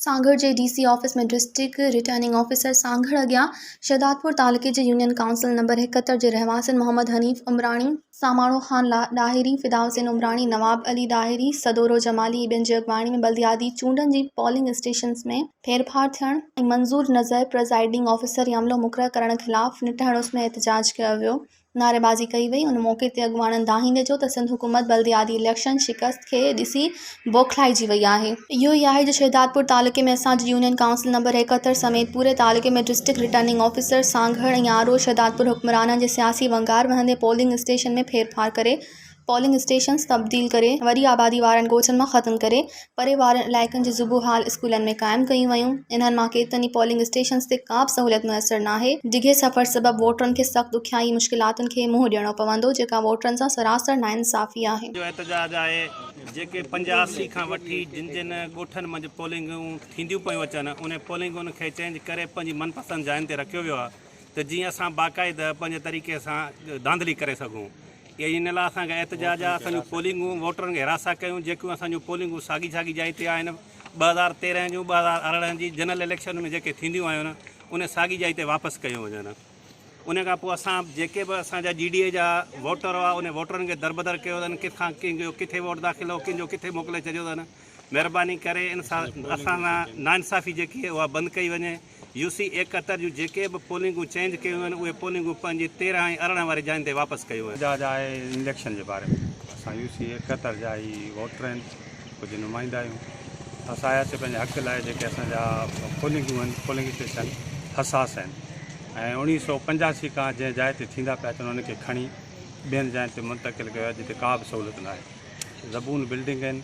सांगड़ जे DC office में district returning officer Sanghar अॻियां शहदादपुर तालुके जे यूनियन काउंसिल नंबर 71 जे रहवासिन मोहम्मद हनीफ उमराणी, सामाणो खान ॾाहिरी, फिदा हुसैन उमराणी, नवाब अली ॾाहिरी, सदोरो जमाली ॿियनि जी अॻवाणी में बल्दियाती चूंडनि जी पोलिंग स्टेशन्स में फेरफार थियण ऐं मंज़ूर नज़र प्रिज़ाइडिंग ऑफिसर अमलो मुक़ररु करण ख़िलाफ़ निटहरुस में एहतजाज कयो वियो। नारेबाज़ी कई वई। उन मौक़े ते अॻवाननि दाहींदे जो त सिंध हुकूमत बल्दियाती इलेक्शन शिकस्त खे ॾिसी बौखलाइजी वई आहे। इहो ई आहे जो शहदादपुर तालुके में असांजे यूनियन काउंसिल नंबर 71 समेत पूरे तालुके में डिस्ट्रिक्ट रिटर्निंग ऑफिसर सांगड़ ऐं आरओ शहदादपुर हुक्मराननि जे सियासी वंगार वहंदे पोलिंग स्टेशन में फेरफार करे पोलिंग स्टेशन्स तब्दील करे वरी आबादी वारनि ॻोठनि मां ख़त्म करे परे वारनि इलाइक़नि जे ज़ुबू हाल स्कूलनि में क़ाइमु कयूं वयूं। इन्हनि मां केतिरनि ई पोलिंग स्टेशन्स ते का बि सहूलियत मुयसरु नाहे। डिघे सफ़र सबबि वोटरनि खे सख़्तु ॾुखियाई मुश्किलातुनि खे मुंहुं ॾियणो पवंदो, जेका वोटरनि सां सरासर नाइंसाफ़ी आहे। जो एहतजाज आहे जेके 85 खां वठी जिन जिन ॻोठनि मंझि पोलिंगूं थींदियूं पियूं अचनि उन पोलिंगुनि खे चेंज करे पंहिंजी मनपसंदि जायुनि ते रखियो वियो आहे त जीअं असां बाक़ाइदा पंहिंजे तरीक़े सां धांधली करे सघूं। इन लाइ असांखे एहतजाज आहे। असांजूं पोलिंगूं वोटरनि खे हिरासा कयूं जेकियूं असांजूं पोलिंगूं साॻी साॻी जाइ ते आहिनि 2013 जूं 2018 जी जनरल इलेक्शन में जेके थींदियूं आहिनि उन साॻी जाइ ते वापसि कयूं वञनि। उन खां पोइ असां जेके बि असांजा GDA जा वोटर हुआ उन वोटरनि खे दरबदर कयो अथनि किथां कंहिंजो किथे वोट दाख़िल हो कंहिंजो किथे मोकिले छॾियो अथनि। महिरबानी करे इन सां असां नाइंसाफ़ी जेकी आहे उहा बंदि कई वञे। UC 71 जूं जेके बि पोलिंगूं चेंज कयूं आहिनि उहे पोलिंगूं पंहिंजी 13 ऐं 18 वारी जायुनि ते वापसि कयूं आहिनि। एहतजाज आहे इलेक्शन जे बारे में। असां UC 71 जा ई वोटर आहिनि, कुझु नुमाइंदा आहियूं। असां आयासीं पंहिंजे हक़ लाइ। जेके असांजा पोलिंगूं आहिनि पोलिंग स्टेशन हसास आहिनि ऐं 1985 खां जंहिं जाइ ते थींदा पिया अचनि उनखे खणी ॿियनि जाइनि ते मुंतकिल कयो आहे जिते का बि सहूलियत न आहे। ज़बून बिल्डिंग आहिनि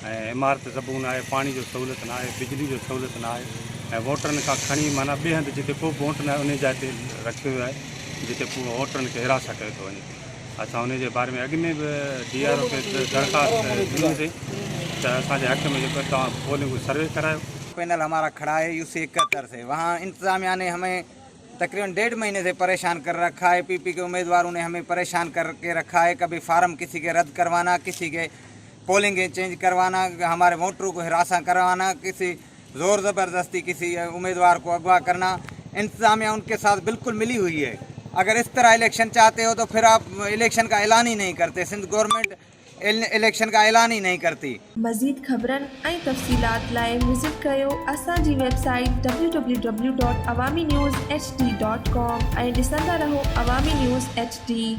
ऐं इमारत ज़बून आहे, पाणी जो सहूलियत न आहे, बिजली जो सहूलियत न आहे ऐं वोटरनि खां खणी माना ॿिए हंधि जिते को बि वोट न आहे उन जाइ ते रखियो वियो आहे जिते पूरो वोटरनि खे हिरासा कयो थो वञे। असां उन जे बारे में अॻु में बि DRO खे दरख़्वास्त ॾिनीसीं त असांजे हक़ में जेको तव्हां पोलिंग सर्वे करायो। पैनल हमारा खड़ा है UC 71 से। वहाँ इंतज़ामिया ने हमें तकरीबन 1.5 महीने से परेशान कर रखा है। PP के उम्मीदवारों ने हमें परेशान करके रखा है। कभी फार्म किसी के रद्द करवाना, किसी के पोलिंग चेंज करवाना, हमारे वोटरों को हिरासा करवाना, किसी ज़ोर ज़बरदस्ती किसी उम्मीदवार को अगवा करना। इंतज़ामिया उनके साथ बिल्कुल मिली हुई है। अगर इस तरह इलेक्शन चाहते हो तो फिर आप इलेक्शन का ऐलान ही नहीं करते। सिंध गवर्नमेंट इलेक्शन का ऐलान ही नहीं करती। मज़ीद ख़बरनि ऐं तफ़सीलात लाइ विज़िट कयो असांजी वेबसाइट www.awamiNewsHD.com ऐं ॾिसंदा रहो अवामी न्यूज़ HD।